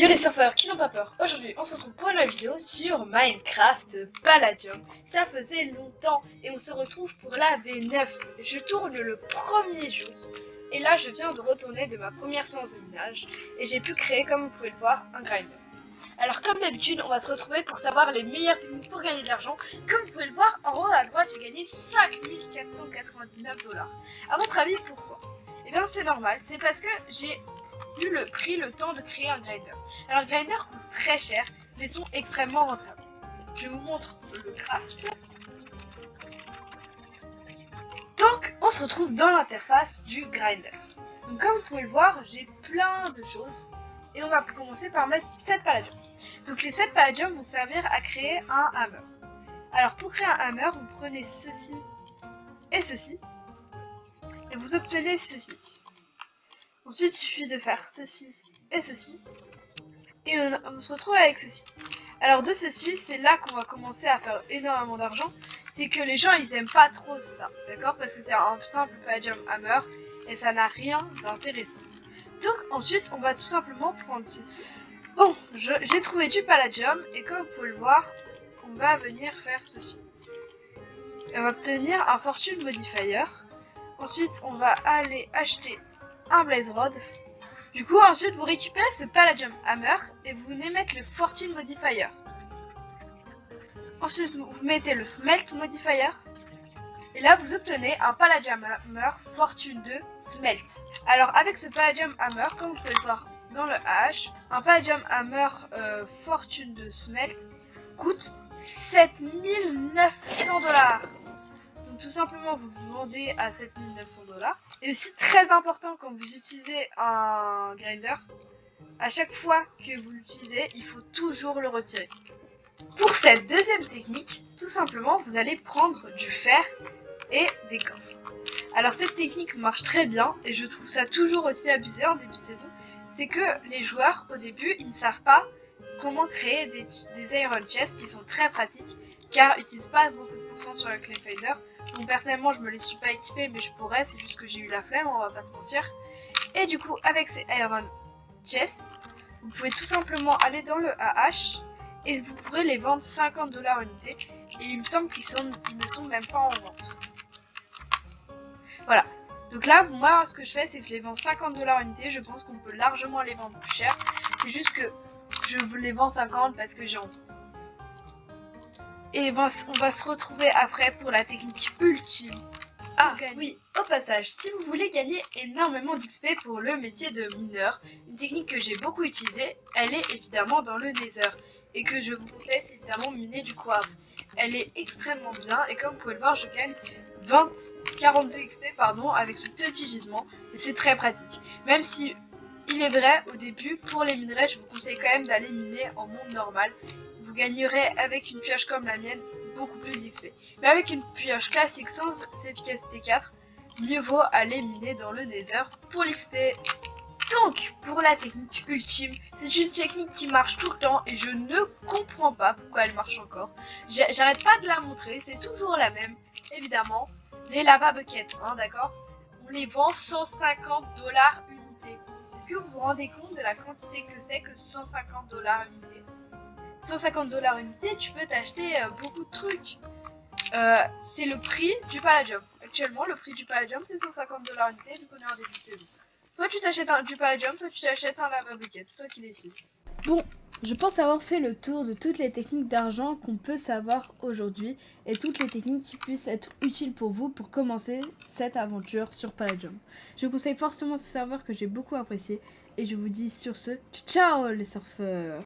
Yo les surfeurs qui n'ont pas peur, aujourd'hui on se retrouve pour une nouvelle vidéo sur Minecraft Palladium. Ça faisait longtemps et on se retrouve pour la V9. Je tourne le premier jour et là je viens de retourner de ma première séance de minage et j'ai pu créer, comme vous pouvez le voir, un grinder. Alors comme d'habitude on va se retrouver pour savoir les meilleures techniques pour gagner de l'argent. Comme vous pouvez le voir en haut à droite j'ai gagné 5499 $. À votre avis pourquoi? Eh bien c'est normal, c'est parce que j'ai pris le temps de créer un grinder. Alors le grinder coûte très cher, mais sont extrêmement rentables. Je vous montre le craft. Donc on se retrouve dans l'interface du grinder. Donc comme vous pouvez le voir, j'ai plein de choses. Et on va commencer par mettre 7 palladium. Donc les 7 palladium vont servir à créer un hammer. Alors pour créer un hammer, vous prenez ceci et ceci. Et vous obtenez ceci. Ensuite, il suffit de faire ceci et ceci. Et on se retrouve avec ceci. Alors de ceci, c'est là qu'on va commencer à faire énormément d'argent. C'est que les gens, ils aiment pas trop ça. D'accord? Parce que c'est un simple palladium hammer. Et ça n'a rien d'intéressant. Donc ensuite, on va tout simplement prendre ceci. Bon, j'ai trouvé du palladium. Et comme vous pouvez le voir, on va venir faire ceci. Et on va obtenir un fortune modifier. Ensuite, on va aller acheter un blaze rod. Du coup, ensuite, vous récupérez ce palladium hammer et vous venez mettre le fortune modifier. Ensuite, vous mettez le smelt modifier. Et là, vous obtenez un palladium hammer fortune 2 smelt. Alors, avec ce palladium hammer, comme vous pouvez le voir dans le H, un palladium hammer fortune 2 smelt coûte 7900 $. Donc tout simplement vous vendez à 7900 $. Et aussi très important quand vous utilisez un grinder, à chaque fois que vous l'utilisez, il faut toujours le retirer. Pour cette deuxième technique, tout simplement vous allez prendre du fer et des coffres. Alors cette technique marche très bien et je trouve ça toujours aussi abusé en début de saison. C'est que les joueurs au début ils ne savent pas comment créer des iron chests qui sont très pratiques car ils n'utilisent pas beaucoup de pourcents sur le clay finder. Donc personnellement je me les suis pas équipés mais je pourrais, c'est juste que j'ai eu la flemme, on va pas se mentir. Et du coup avec ces iron chests, vous pouvez tout simplement aller dans le AH et vous pourrez les vendre 50 $ unité. Et il me semble qu'ils ne sont même pas en vente. Voilà. Donc là, moi ce que je fais c'est que je les vends 50 $ unité, je pense qu'on peut largement les vendre plus cher. C'est juste que je les vends 50 parce que j'ai envie. Et ben, on va se retrouver après pour la technique ultime. Ah oui, au passage, si vous voulez gagner énormément d'XP pour le métier de mineur, une technique que j'ai beaucoup utilisée, elle est évidemment dans le Nether. Et que je vous conseille, c'est évidemment miner du quartz. Elle est extrêmement bien et comme vous pouvez le voir, je gagne 42 XP avec ce petit gisement. Et c'est très pratique. Même si, il est vrai, au début, pour les minerais, je vous conseille quand même d'aller miner en monde normal. Vous gagnerez avec une pioche comme la mienne beaucoup plus d'XP. Mais avec une pioche classique sans efficacité 4, mieux vaut aller miner dans le Nether pour l'XP. Donc, pour la technique ultime, c'est une technique qui marche tout le temps et je ne comprends pas pourquoi elle marche encore. J'arrête pas de la montrer, c'est toujours la même. Évidemment, les lava buckets, hein, d'accord? On les vend 150 $ unité. Est-ce que vous vous rendez compte de la quantité que c'est que 150 $ unité? 150 $ unité, tu peux t'acheter beaucoup de trucs. C'est le prix du palladium. Actuellement, le prix du palladium, c'est 150 $ unité, vu qu'on est en début de saison. Soit tu t'achètes du palladium, soit tu t'achètes un lava bucket. C'est toi qui décides. Bon, je pense avoir fait le tour de toutes les techniques d'argent qu'on peut savoir aujourd'hui et toutes les techniques qui puissent être utiles pour vous pour commencer cette aventure sur Palladium. Je vous conseille fortement ce serveur que j'ai beaucoup apprécié et je vous dis sur ce, ciao les surfeurs!